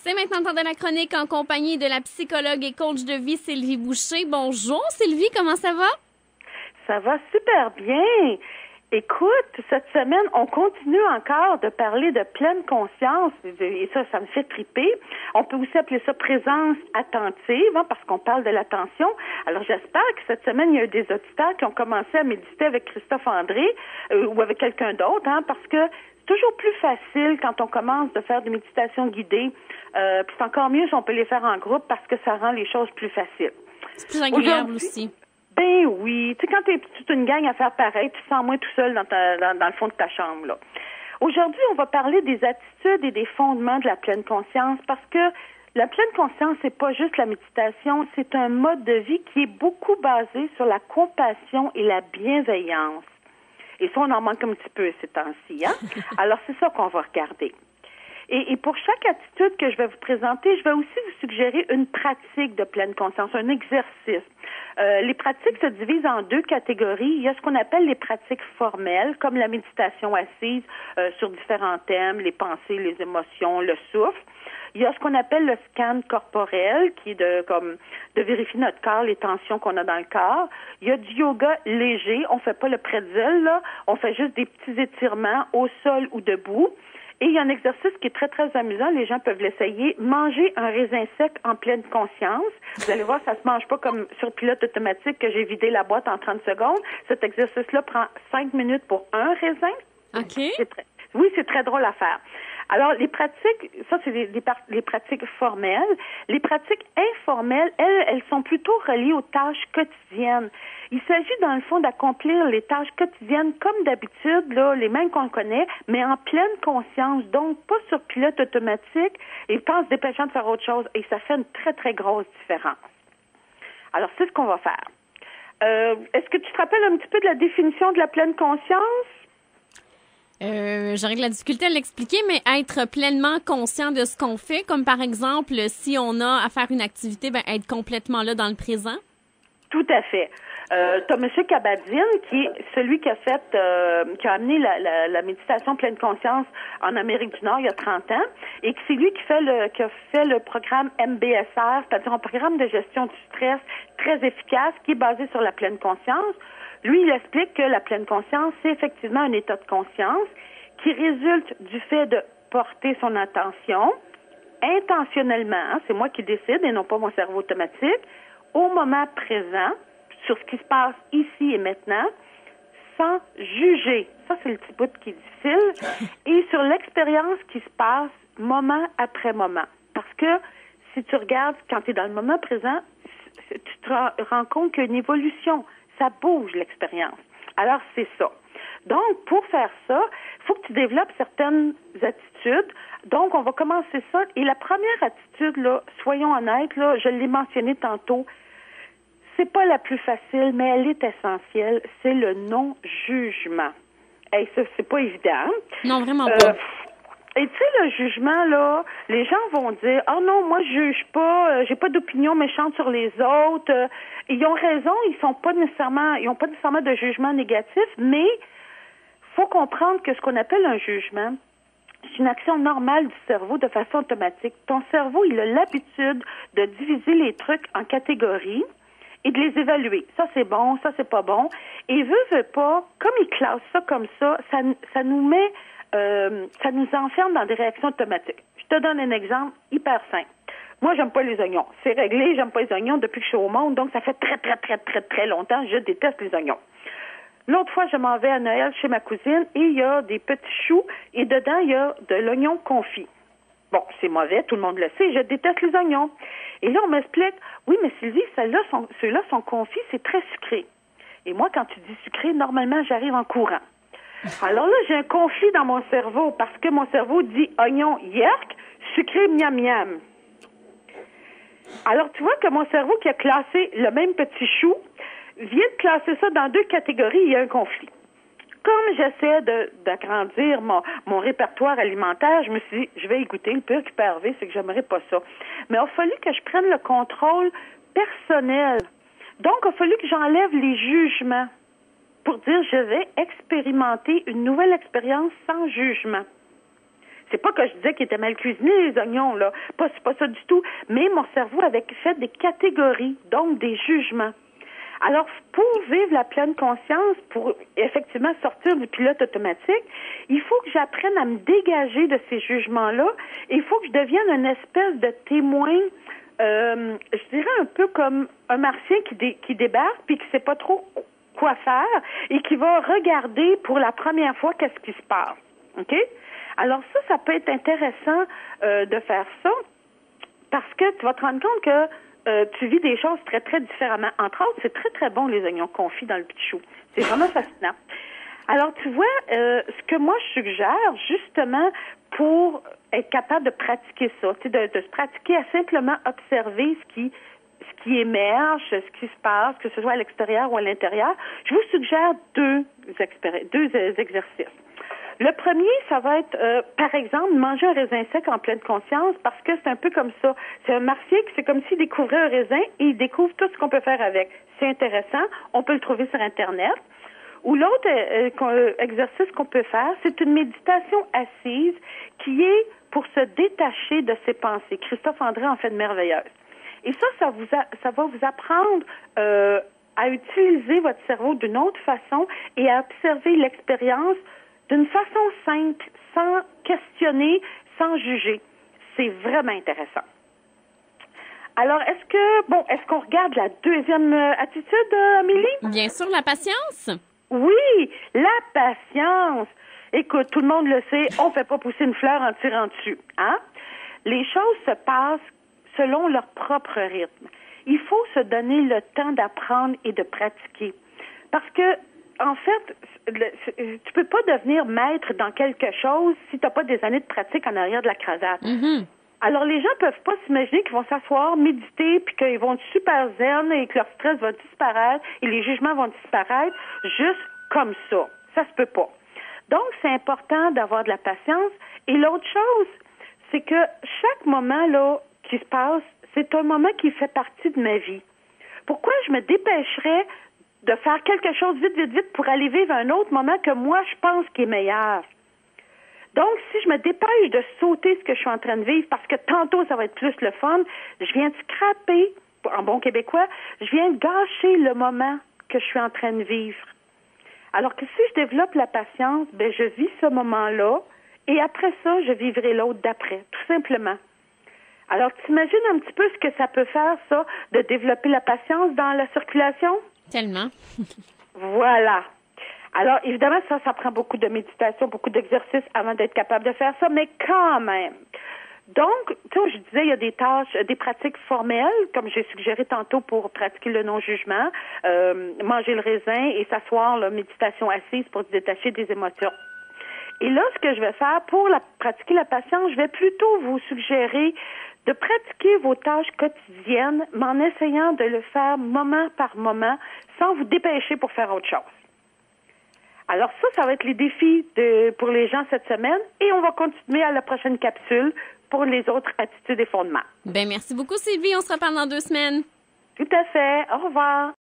C'est maintenant le temps de la chronique en compagnie de la psychologue et coach de vie Sylvie Boucher. Bonjour Sylvie, comment ça va? Ça va super bien. Écoute, cette semaine, on continue encore de parler de pleine conscience, et ça me fait triper. On peut aussi appeler ça présence attentive, parce qu'on parle de l'attention. Alors, j'espère que cette semaine, il y a eu des auditeurs qui ont commencé à méditer avec Christophe André ou avec quelqu'un d'autre, parce que c'est toujours plus facile quand on commence de faire des méditations guidées. Puis c'est encore mieux si on peut les faire en groupe parce que ça rend les choses plus faciles. C'est plus agréable aussi. Ben oui, tu sais, quand t'es toute une gang à faire pareil, tu te sens moins tout seul dans le fond de ta chambre, là. Aujourd'hui, on va parler des attitudes et des fondements de la pleine conscience parce que la pleine conscience, c'est pas juste la méditation, c'est un mode de vie qui est beaucoup basé sur la compassion et la bienveillance. Et ça, on en manque un petit peu ces temps-ci, hein? Alors, c'est ça qu'on va regarder. Et pour chaque attitude que je vais vous présenter, je vais aussi vous suggérer une pratique de pleine conscience, un exercice. Les pratiques se divisent en deux catégories. Il y a ce qu'on appelle les pratiques formelles, comme la méditation assise sur différents thèmes, les pensées, les émotions, le souffle. Il y a ce qu'on appelle le scan corporel, qui est de vérifier notre corps, les tensions qu'on a dans le corps. Il y a du yoga léger. On fait pas le pretzel, là. On fait juste des petits étirements au sol ou debout. Et il y a un exercice qui est très, très amusant. Les gens peuvent l'essayer. Manger un raisin sec en pleine conscience. Vous allez voir, ça se mange pas comme sur pilote automatique que j'ai vidé la boîte en 30 secondes. Cet exercice-là prend 5 minutes pour un raisin. OK. Oui, c'est très drôle à faire. Alors, les pratiques, ça, c'est les pratiques formelles. Les pratiques informelles, elles sont plutôt reliées aux tâches quotidiennes. Il s'agit, dans le fond, d'accomplir les tâches quotidiennes comme d'habitude, là, les mêmes qu'on connaît, mais en pleine conscience, donc pas sur pilote automatique et pas en se dépêchant de faire autre chose. Et ça fait une très, très grosse différence. Alors, c'est ce qu'on va faire. Est-ce que tu te rappelles un petit peu de la définition de la pleine conscience? J'aurais de la difficulté à l'expliquer, mais être pleinement conscient de ce qu'on fait, comme par exemple, si on a à faire une activité, être complètement là dans le présent. Tout à fait. T'as M. Kabat-Zinn, qui est celui qui a amené la méditation pleine conscience en Amérique du Nord il y a 30 ans, et que c'est lui qui a fait le programme MBSR, c'est-à-dire un programme de gestion du stress très efficace qui est basé sur la pleine conscience. Lui, il explique que la pleine conscience, c'est effectivement un état de conscience qui résulte du fait de porter son attention intentionnellement, c'est moi qui décide et non pas mon cerveau automatique, au moment présent, sur ce qui se passe ici et maintenant, sans juger. Ça, c'est le petit bout qui est difficile. Et sur l'expérience qui se passe moment après moment. Parce que si tu regardes, quand tu es dans le moment présent, tu te rends compte qu'il y a une évolution. Ça bouge, l'expérience. Alors, c'est ça. Donc, pour faire ça, il faut que tu développes certaines attitudes. Donc, on va commencer ça. Et la première attitude, là, soyons honnêtes, là, je l'ai mentionné tantôt, c'est pas la plus facile, mais elle est essentielle. C'est le non-jugement. Hey, ça, c'est pas évident. Non, vraiment pas. Et tu sais, le jugement, là, les gens vont dire, oh non, moi, je juge pas, j'ai pas d'opinion méchante sur les autres. Ils ont raison, ils ont pas nécessairement de jugement négatif, mais faut comprendre que ce qu'on appelle un jugement, c'est une action normale du cerveau de façon automatique. Ton cerveau, il a l'habitude de diviser les trucs en catégories et de les évaluer. Ça, c'est bon, ça, c'est pas bon. Et veut pas, comme il classe ça comme ça nous met, ça nous enferme dans des réactions automatiques. Je te donne un exemple hyper simple. Moi, j'aime pas les oignons. C'est réglé, j'aime pas les oignons depuis que je suis au monde, donc ça fait très, très, très, très, très longtemps, je déteste les oignons. L'autre fois, je m'en vais à Noël chez ma cousine et il y a des petits choux et dedans, il y a de l'oignon confit. Bon, c'est mauvais, tout le monde le sait, je déteste les oignons. Et là, on m'explique, oui, mais Sylvie, ceux-là sont confits, c'est très sucré. Et moi, quand tu dis sucré, normalement, j'arrive en courant. Alors là, j'ai un conflit dans mon cerveau parce que mon cerveau dit oignon, yerk, sucré, miam, miam. Alors, tu vois que mon cerveau qui a classé le même petit chou vient de classer ça dans deux catégories, il y a un conflit. Comme j'essaie d'agrandir mon répertoire alimentaire, je me suis dit, je vais y goûter. Le pire qui peut arriver, c'est que j'aimerais pas ça. Mais il a fallu que je prenne le contrôle personnel. Donc, il a fallu que j'enlève les jugements pour dire, je vais expérimenter une nouvelle expérience sans jugement. C'est pas que je disais qu'ils étaient mal cuisinés, les oignons, là. C'est pas ça du tout. Mais mon cerveau avait fait des catégories, donc des jugements. Alors, pour vivre la pleine conscience, pour effectivement sortir du pilote automatique, il faut que j'apprenne à me dégager de ces jugements-là. Et il faut que je devienne une espèce de témoin, je dirais un peu comme un martien qui débarque puis qui sait pas trop quoi faire et qui va regarder pour la première fois qu'est-ce qui se passe. OK? Alors ça peut être intéressant de faire ça parce que tu vas te rendre compte que tu vis des choses très, très différemment. Entre autres, c'est très, très bon, les oignons confits dans le petit chou. C'est vraiment fascinant. Alors, tu vois, ce que moi, je suggère, justement, pour être capable de pratiquer ça, tu sais, de se pratiquer à simplement observer ce qui émerge, ce qui se passe, que ce soit à l'extérieur ou à l'intérieur, je vous suggère deux exercices. Le premier, ça va être, par exemple, manger un raisin sec en pleine conscience parce que c'est un peu comme ça. C'est un martien qui c'est comme s'il découvrait un raisin et il découvre tout ce qu'on peut faire avec. C'est intéressant. On peut le trouver sur Internet. Ou l'autre exercice qu'on peut faire, c'est une méditation assise qui est pour se détacher de ses pensées. Christophe André en fait de merveilleuses. Et ça va vous apprendre à utiliser votre cerveau d'une autre façon et à observer l'expérience d'une façon simple, sans questionner, sans juger. C'est vraiment intéressant. Alors, est-ce qu'on regarde la deuxième attitude, Amélie? Bien sûr, la patience. Oui, la patience. Écoute, tout le monde le sait, on ne fait pas pousser une fleur en tirant dessus. Hein? Les choses se passent selon leur propre rythme. Il faut se donner le temps d'apprendre et de pratiquer. Parce que, en fait, tu peux pas devenir maître dans quelque chose si tu n'as pas des années de pratique en arrière de la cravate. Mm-hmm. Alors, les gens peuvent pas s'imaginer qu'ils vont s'asseoir, méditer, puis qu'ils vont être super zen et que leur stress va disparaître et les jugements vont disparaître juste comme ça. Ça se peut pas. Donc, c'est important d'avoir de la patience. Et l'autre chose, c'est que chaque moment là qui se passe, c'est un moment qui fait partie de ma vie. Pourquoi je me dépêcherais de faire quelque chose vite pour aller vivre un autre moment que moi, je pense qui est meilleur? Donc, si je me dépêche de sauter ce que je suis en train de vivre, parce que tantôt, ça va être plus le fun, je viens de scraper, en bon québécois, je viens de gâcher le moment que je suis en train de vivre. Alors que si je développe la patience, je vis ce moment-là, et après ça, je vivrai l'autre d'après, tout simplement. Alors, t'imagines un petit peu ce que ça peut faire, ça, de développer la patience dans la circulation? Tellement. Voilà. Alors, évidemment, ça prend beaucoup de méditation, beaucoup d'exercices avant d'être capable de faire ça, mais quand même. Donc, tu sais, je disais, il y a des tâches, des pratiques formelles, comme j'ai suggéré tantôt pour pratiquer le non-jugement, manger le raisin et s'asseoir, là, méditation assise pour se détacher des émotions. Et là, ce que je vais faire pour pratiquer la patience, je vais plutôt vous suggérer de pratiquer vos tâches quotidiennes, mais en essayant de le faire moment par moment, sans vous dépêcher pour faire autre chose. Alors ça va être les défis pour les gens cette semaine, et on va continuer à la prochaine capsule pour les autres attitudes et fondements. Merci beaucoup, Sylvie. On se reparle dans 2 semaines. Tout à fait. Au revoir.